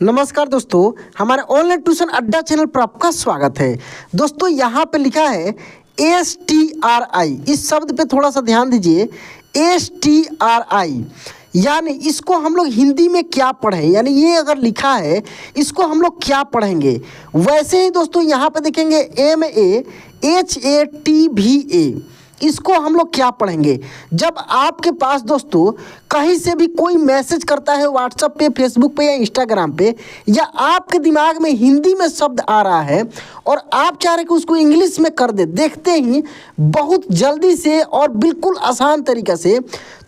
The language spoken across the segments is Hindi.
नमस्कार दोस्तों, हमारे ऑनलाइन ट्यूशन अड्डा चैनल पर आपका स्वागत है। दोस्तों यहाँ पे लिखा है STRI, इस शब्द पे थोड़ा सा ध्यान दीजिए। STRI यानी इसको हम लोग हिंदी में क्या पढ़ें, यानी ये अगर लिखा है इसको हम लोग क्या पढ़ेंगे। वैसे ही दोस्तों यहाँ पे देखेंगे MAHATVA, इसको हम लोग क्या पढ़ेंगे। जब आपके पास दोस्तों कहीं से भी कोई मैसेज करता है व्हाट्सएप पे, फेसबुक पे या इंस्टाग्राम पे, या आपके दिमाग में हिंदी में शब्द आ रहा है और आप चाह रहे हैं कि उसको इंग्लिश में कर दे, देखते ही बहुत जल्दी से और बिल्कुल आसान तरीक़े से।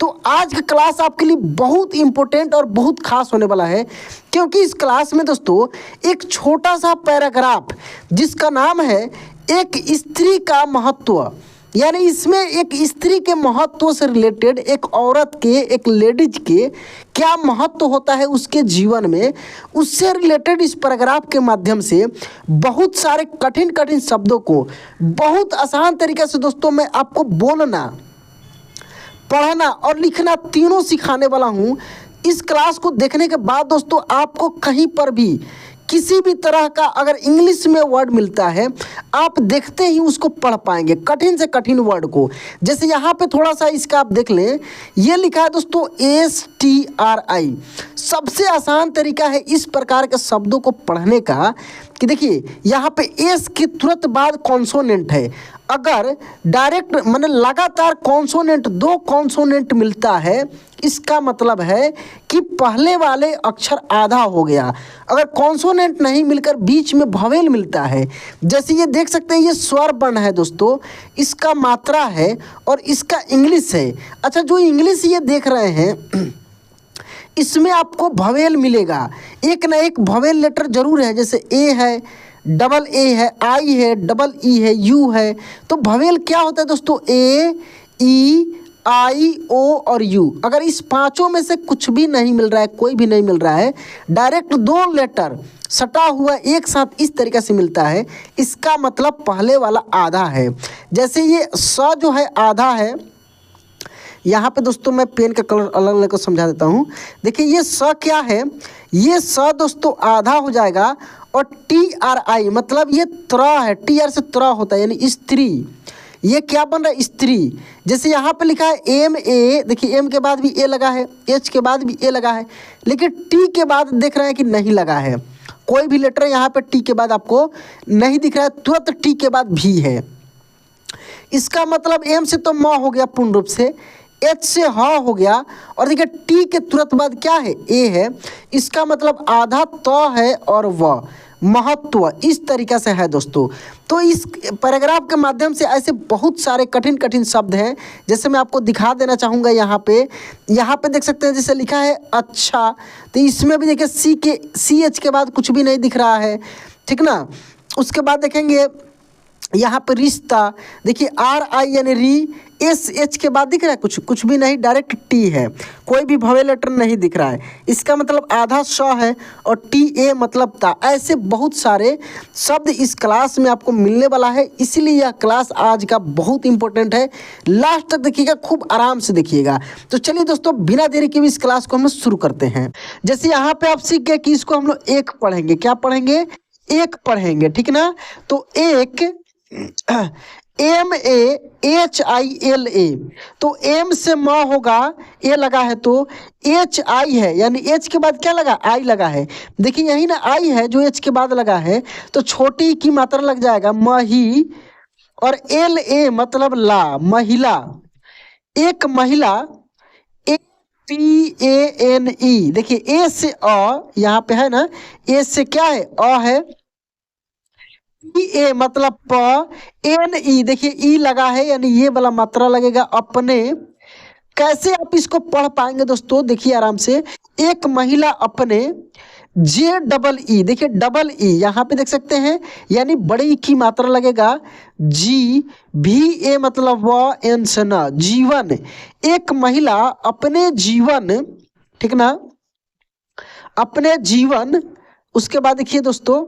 तो आज का क्लास आपके लिए बहुत इंपॉर्टेंट और बहुत खास होने वाला है, क्योंकि इस क्लास में दोस्तों एक छोटा सा पैराग्राफ जिसका नाम है एक स्त्री का महत्व, यानी इसमें एक स्त्री के महत्व से रिलेटेड, एक औरत के, एक लेडीज के क्या महत्व होता है उसके जीवन में, उससे रिलेटेड इस पैराग्राफ के माध्यम से बहुत सारे कठिन कठिन शब्दों को बहुत आसान तरीके से दोस्तों मैं आपको बोलना, पढ़ना और लिखना तीनों सिखाने वाला हूँ। इस क्लास को देखने के बाद दोस्तों आपको कहीं पर भी किसी भी तरह का अगर इंग्लिश में वर्ड मिलता है, आप देखते ही उसको पढ़ पाएंगे, कठिन से कठिन वर्ड को। जैसे यहाँ पे थोड़ा सा इसका आप देख लें, ये लिखा है दोस्तों STRI। सबसे आसान तरीका है इस प्रकार के शब्दों को पढ़ने का कि देखिए यहाँ पे एस के तुरंत बाद कॉन्सोनेंट है। अगर डायरेक्ट माने लगातार कॉन्सोनेंट, दो कॉन्सोनेंट मिलता है, इसका मतलब है कि पहले वाले अक्षर आधा हो गया। अगर कॉन्सोनेंट नहीं मिलकर बीच में वोवेल मिलता है, जैसे ये देख सकते हैं, ये स्वर वर्ण है दोस्तों, इसका मात्रा है और इसका इंग्लिश है। अच्छा, जो इंग्लिश ये देख रहे हैं इसमें आपको वोवेल मिलेगा, एक ना एक वोवेल लेटर जरूर है। जैसे ए है, डबल ए है, आई है, डबल ई है, यू है। तो वोवेल क्या होता है दोस्तों? ए, ई, आई, ओ और यू। अगर इस पांचों में से कुछ भी नहीं मिल रहा है, कोई भी नहीं मिल रहा है, डायरेक्ट दो लेटर सटा हुआ एक साथ इस तरीके से मिलता है, इसका मतलब पहले वाला आधा है। जैसे ये स जो है आधा है, यहाँ पे दोस्तों मैं पेन का कलर अलग अलग समझा देता हूँ। देखिए ये स क्या है, ये स दोस्तों आधा हो जाएगा और TRI मतलब ये त्र है, TR से त्र होता है यानी स्त्री। ये क्या बन रहा है? स्त्री। जैसे यहाँ पे लिखा है MA, देखिए M के बाद भी A लगा है, H के बाद भी A लगा है, लेकिन T के बाद देख रहे हैं कि नहीं लगा है। कोई भी लेटर यहाँ पे T के बाद आपको नहीं दिख रहा है, तुरंत T के बाद भी है। इसका मतलब M से तो म हो गया पूर्ण रूप से, H से ह हो गया, और देखिए T के तुरंत बाद क्या है? A है। इसका मतलब आधा त है और व महत्व इस तरीक़े से है दोस्तों। तो इस पैराग्राफ के माध्यम से ऐसे बहुत सारे कठिन कठिन शब्द हैं, जैसे मैं आपको दिखा देना चाहूँगा। यहाँ पे देख सकते हैं, जैसे लिखा है अच्छा, तो इसमें भी देखिए CH के बाद कुछ भी नहीं दिख रहा है, ठीक ना। उसके बाद देखेंगे यहाँ पे रिश्ता, देखिए RI यानी री, SH के बाद दिख रहा है कुछ भी नहीं, डायरेक्ट T है, कोई भी वोवेल लेटर नहीं दिख रहा है। इसका मतलब आधा स है और TA मतलब ता। ऐसे बहुत सारे शब्द इस क्लास में आपको मिलने वाला है, इसीलिए यह क्लास आज का बहुत इंपॉर्टेंट है। लास्ट तक देखिएगा, खूब आराम से देखिएगा। तो चलिए दोस्तों, बिना देरी के भी इस क्लास को हम शुरू करते हैं। जैसे यहाँ पे आप सीख गए कि इसको हम लोग एक पढ़ेंगे। क्या पढ़ेंगे? एक पढ़ेंगे, ठीक ना। तो एक MAHILA, तो M से म होगा, A लगा है, तो HI है, यानी H के बाद क्या लगा? I लगा है। देखिए यही ना I है जो H के बाद लगा है, तो छोटी की मात्रा लग जाएगा मही, और LA मतलब ला, महिला, एक महिला, PANE। देखिए A से अ यहाँ पे है ना, A से क्या है? अ है, A मतलब प, NE देखिए ई लगा है, यानी ये वाला मात्रा लगेगा अपने। कैसे आप इसको पढ़ पाएंगे दोस्तों? देखिए आराम से, एक महिला अपने, JEE, देखिए डबल ई यहाँ पे देख सकते हैं, यानी बड़ी ई की मात्रा लगेगा, GVA मतलब व, एन से न, जीवन, एक महिला अपने जीवन, ठीक ना, अपने जीवन। उसके बाद देखिए दोस्तों,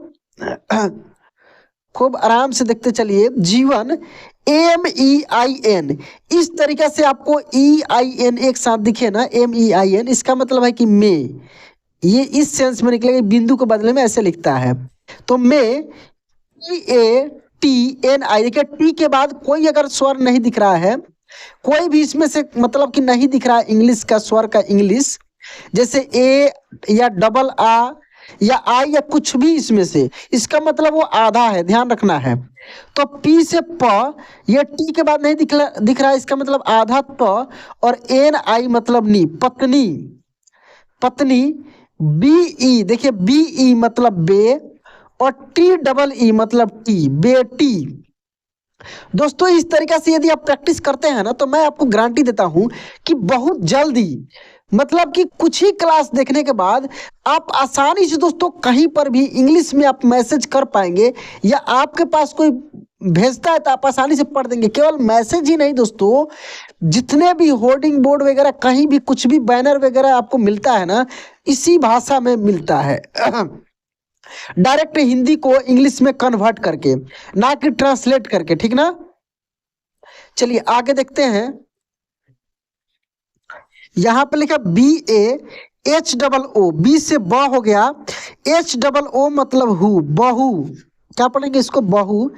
खूब आराम से देखते चलिए, जीवन, MEIN, इस तरीके से आपको EIN एक साथ दिखे ना, MEIN, इसका मतलब है कि मे, ये इस सेंस में निकलेगा, बिंदु के बदले में ऐसे लिखता है। तो मैं TATNI, देखिए टी के बाद कोई अगर स्वर नहीं दिख रहा है, कोई भी इसमें से मतलब कि नहीं दिख रहा है इंग्लिश का स्वर का इंग्लिश, जैसे ए या डबल आ या आई या कुछ भी इसमें से, इसका मतलब वो आधा है, ध्यान रखना है। तो पी से प, ये टी के बाद नहीं दिख रहा है, इसका मतलब आधा प, और NI मतलब नी, पत्नी, पत्नी। BE, देखिए BE मतलब बे, और TEE मतलब टी, बेटी। दोस्तों इस तरीके से यदि आप प्रैक्टिस करते हैं ना, तो मैं आपको गारंटी देता हूं कि बहुत जल्दी, मतलब कि कुछ ही क्लास देखने के बाद आप आसानी से दोस्तों कहीं पर भी इंग्लिश में आप मैसेज कर पाएंगे, या आपके पास कोई भेजता है तो आप आसानी से पढ़ देंगे। केवल मैसेज ही नहीं दोस्तों, जितने भी होर्डिंग बोर्ड वगैरह, कहीं भी कुछ भी बैनर वगैरह आपको मिलता है ना, इसी भाषा में मिलता है। डायरेक्ट हिंदी को इंग्लिश में कन्वर्ट करके, ना कि ट्रांसलेट करके, ठीक ना। चलिए आगे देखते हैं। यहां पे लिखा BAHOO, बी से ब हो गया, HOO मतलब हु, बहु। क्या पढ़ेंगे इसको, बहु।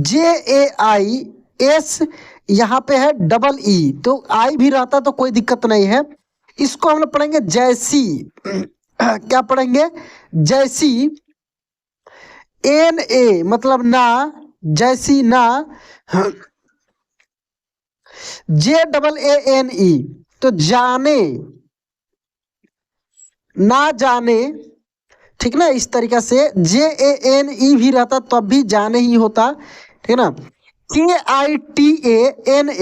JAIS, यहाँ पे है डबल ई, तो आई भी रहता तो कोई दिक्कत नहीं है। इसको हम लोग पढ़ेंगे जैसी। क्या पढ़ेंगे, जैसी। NA मतलब ना, जैसी ना। JAANE, तो जाने, ना जाने, ठीक ना। इस तरीका से JANE भी रहता तब भी जाने ही होता, ठीक ना। KITANA,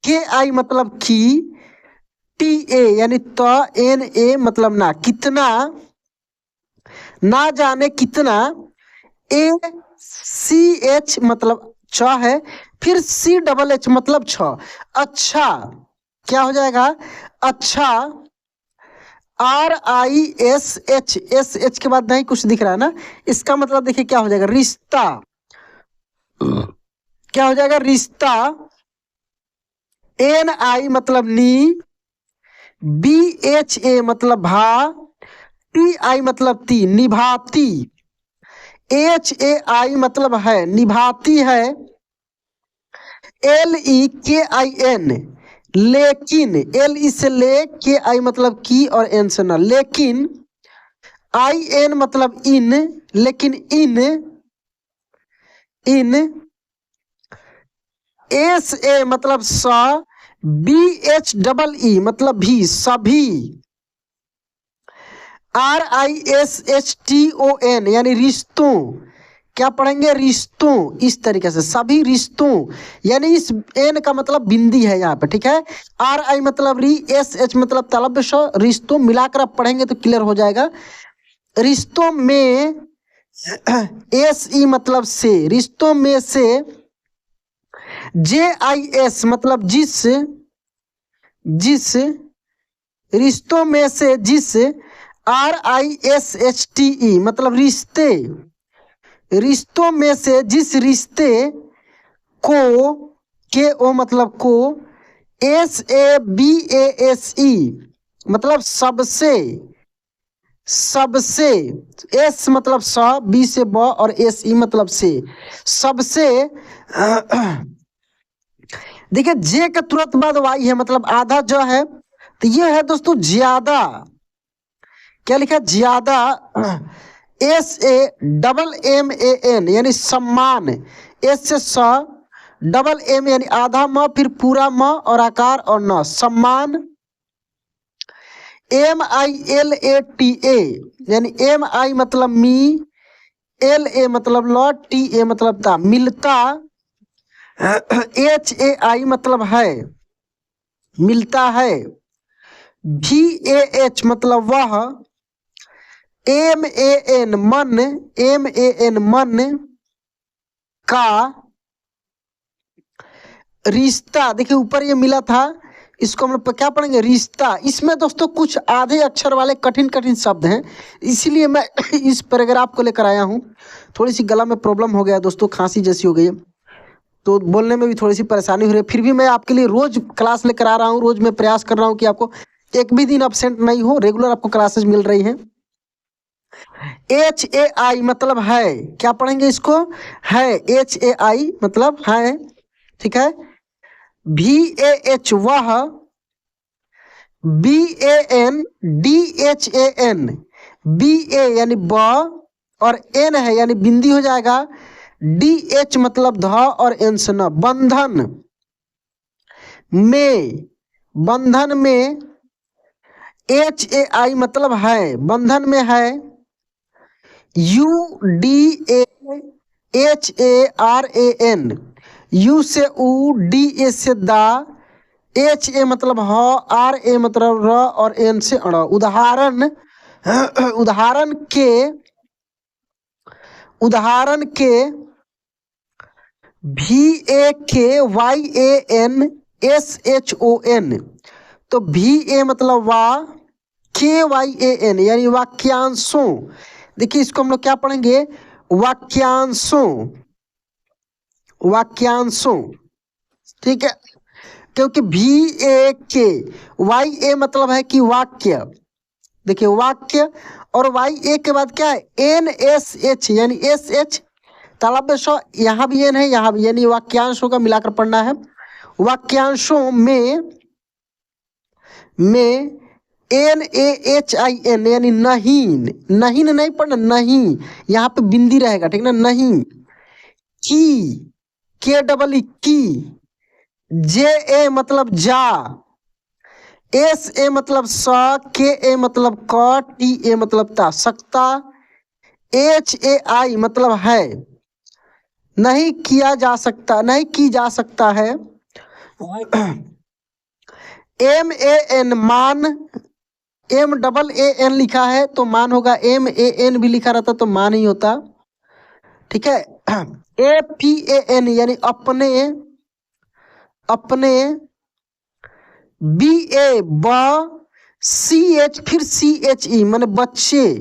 KI मतलब की, TA यानी तो, NA मतलब ना, कितना, ना जाने कितना। ACH मतलब छ है, फिर CHH मतलब छ, अच्छा। क्या हो जाएगा, अच्छा। RISH के बाद नहीं कुछ दिख रहा है ना, इसका मतलब देखिए क्या हो जाएगा, रिश्ता। क्या हो जाएगा, रिश्ता। NI मतलब नी, BHA मतलब भा, TI मतलब ती, निभाती। HAI मतलब है, निभाती है। LEKIN, लेकिन, LE से ले, KI मतलब की, और N से ना, लेकिन। IN मतलब इन, लेकिन इन, इन। SA मतलब सा, BHEE मतलब भी, सभी। RISHTON यानी रिश्तों। क्या पढ़ेंगे, रिश्तों। इस तरीके से सभी रिश्तों, यानी इस एन का मतलब बिंदी है यहाँ पे, ठीक है। RI मतलब री, SH मतलब तलब, रिश्तों मिलाकर आप पढ़ेंगे तो क्लियर हो जाएगा। रिश्तों में, SE मतलब से, रिश्तों में से। JIS मतलब जिस, जिस, रिश्तों में से जिस। RISHTE मतलब रिश्ते, रिश्तों में से जिस रिश्ते को, KO मतलब को। SABASE मतलब सबसे, सबसे। S मतलब स, B से ब, और SE मतलब से, सबसे। देखिए जे के तुरंत बाद वाई है, मतलब आधा जो है, तो ये है दोस्तों ज्यादा। क्या लिखा, ज्यादा। SAMMAN यानी सम्मान, S से स, डबल M यानी आधा म, फिर पूरा म और आकार और न, सम्मान। MILATA यानी MI मतलब मी, LA मतलब ल, TA मतलब ता, मिलता। HAI मतलब है, मिलता है। VAH मतलब वह। MAN मन, MAN मन का। रिश्ता, देखिए ऊपर ये मिला था, इसको हम लोग क्या पढ़ेंगे, रिश्ता। इसमें दोस्तों कुछ आधे अक्षर वाले कठिन कठिन शब्द हैं, इसीलिए मैं इस पैराग्राफ को लेकर आया हूँ। थोड़ी सी गला में प्रॉब्लम हो गया दोस्तों, खांसी जैसी हो गई है, तो बोलने में भी थोड़ी सी परेशानी हो रही है। फिर भी मैं आपके लिए रोज क्लास लेकर आ रहा हूँ, रोज मैं प्रयास कर रहा हूँ कि आपको एक भी दिन absent नहीं हो, रेगुलर आपको क्लासेस मिल रही हैं। HAI मतलब है, क्या पढ़ेंगे इसको, है। HAI मतलब है, ठीक है। VAH वह, BANDHAN, BA यानी ब और N है यानी बिंदी हो जाएगा, DH मतलब ध और N से न, बंधन में, बंधन में। HAI मतलब है, बंधन में है। UDAHARAN, U से उ, DA से दा, HA मतलब ह, RA मतलब र और N से अण। उदाहरण उदाहरण के, उदाहरण के VAKYANSHON, तो VA मतलब वा, KYAN यानी वाक्यांशों। देखिए इसको हम लोग क्या पढ़ेंगे, वाक्यांशों, वाक्यांशों, ठीक है। क्योंकि VAKYA मतलब है कि वाक्य, देखिए वाक्य, और YA के बाद क्या है, NSH यानी SH, तालाब में शो, यहाँ भी एन है यहाँ भी, यानी वाक्यांशों का मिलाकर पढ़ना है। वाक्यांशों में NAHIN यानी नहीं, नहीं नहीं पढ़ना, नहीं, यहाँ पे बिंदी रहेगा, ठीक ना, नहीं। की, KEE की, JA मतलब जा, SA मतलब स, KA मतलब क, TA मतलब ता, सकता। HAI मतलब है, नहीं किया जा सकता, नहीं की जा सकता है। MAN मान, MAAN लिखा है तो मान होगा, MAN भी लिखा रहता तो मान ही होता, ठीक है। APAN यानी अपने, अपने। BA ब, CH फिर CHE माने बच्चे,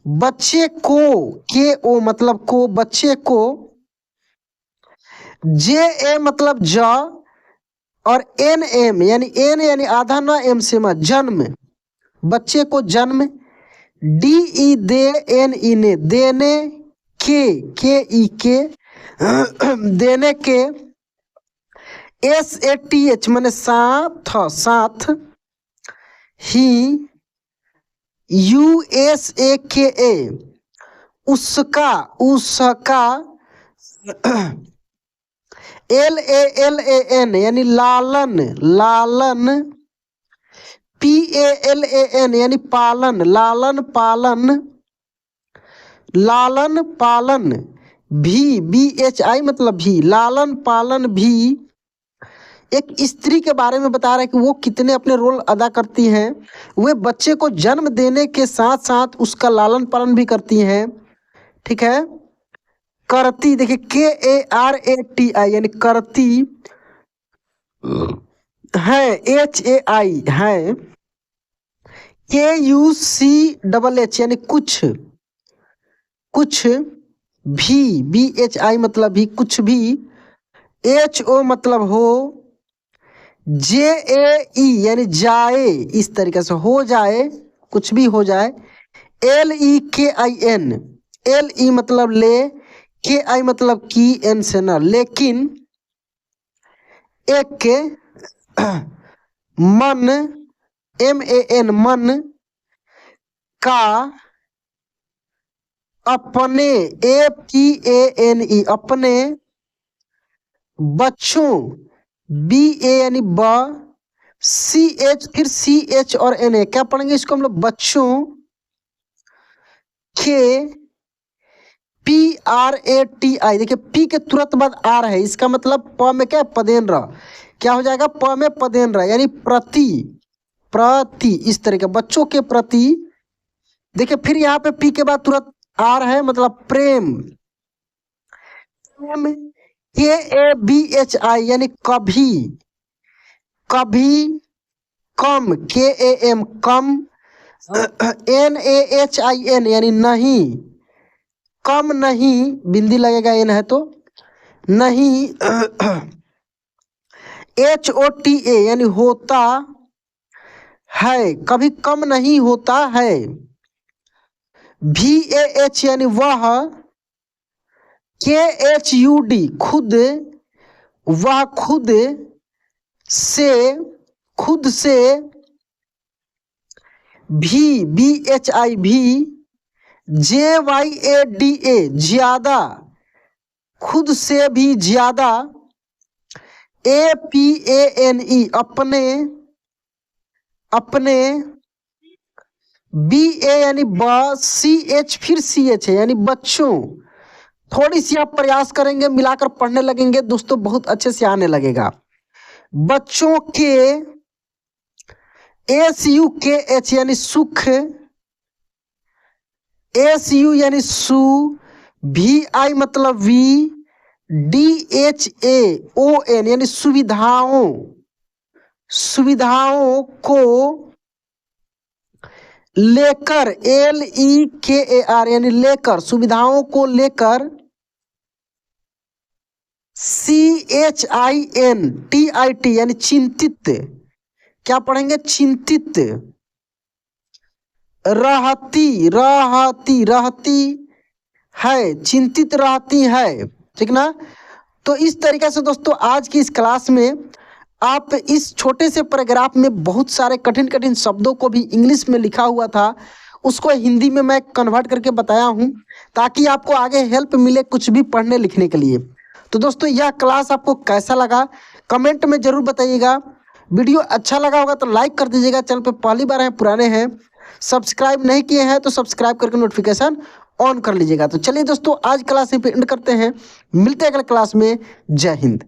बच्चे को, KO मतलब को, बच्चे को। JA मतलब ज और NM यानी N यानी आधा न, M से म, जन्म, बच्चे को जन्म। DE दे, NE ने, देने KE के, देने के। SATH माने साथ, साथ। ही, USAKA उसका, उसका। LALAN यानी लालन, लालन। PALAN यानी पालन, लालन पालन, लालन पालन। BHI मतलब भी, लालन पालन भी। एक स्त्री के बारे में बता रहा है कि वो कितने अपने रोल अदा करती हैं। वे बच्चे को जन्म देने के साथ साथ उसका लालन पालन भी करती हैं, ठीक है। करती, देखिए KARATI यानी करती है, HAI है। KUCHH यानी कुछ, कुछ भी, BHI मतलब भी, कुछ भी। HO मतलब हो। JAE यानी जाए, इस तरीके से हो जाए, कुछ भी हो जाए। LEKIN, LE मतलब ले, KI मतलब की, N से न, लेकिन। एक मन, MAN मन का, अपने, APANE अपने। बच्चों, BA यानी ब, CH फिर CH और NA, क्या पढ़ेंगे इसको हम लोग, बच्चों के। PRATI, देखिए P के तुरंत बाद R है, इसका मतलब प में क्या है, पदेन र, क्या हो जाएगा, प में पदेन र यानी प्रति, प्रति, इस तरह के, बच्चों के प्रति। देखिए फिर यहाँ पे P के बाद तुरंत R है, मतलब प्रेम। KABHI यानी कभी, कभी कम, KAM कम। NAHIN यानी नहीं, कम नहीं, बिंदी लगेगा N है तो, नहीं। HOTA यानी होता, है कभी कम नहीं होता है। VAH यानी वह, KHUD खुद, वह खुद से, खुद से, BHI भी, JYADA ज्यादा, खुद से भी ज्यादा, APANE अपने, अपने, BA यानी CH फिर CH है यानी बच्चों। थोड़ी सी आप प्रयास करेंगे, मिलाकर पढ़ने लगेंगे दोस्तों, बहुत अच्छे से आने लगेगा। बच्चों के, SUKH यानी सुख, SU यानी सु, VI मतलब V, DHAON यानी सुविधाओं, सुविधाओं को लेकर, LEKAR यानी लेकर, सुविधाओं को लेकर, CHINTIT यानी चिंतित, क्या पढ़ेंगे, चिंतित, रहती, रहती, रहती है, चिंतित रहती है, ठीक ना। तो इस तरीके से दोस्तों आज की इस क्लास में आप इस छोटे से पैराग्राफ में बहुत सारे कठिन कठिन शब्दों को भी इंग्लिश में लिखा हुआ था उसको हिंदी में मैं कन्वर्ट करके बताया हूं, ताकि आपको आगे हेल्प मिले कुछ भी पढ़ने लिखने के लिए। तो दोस्तों यह क्लास आपको कैसा लगा कमेंट में जरूर बताइएगा। वीडियो अच्छा लगा होगा तो लाइक कर दीजिएगा। चैनल पे पहली बार हैं, पुराने हैं, सब्सक्राइब नहीं किए हैं तो सब्सक्राइब करके नोटिफिकेशन ऑन कर लीजिएगा। तो चलिए दोस्तों आज क्लास यहीं पे एंड करते हैं, मिलते हैं अगले क्लास में। जय हिंद।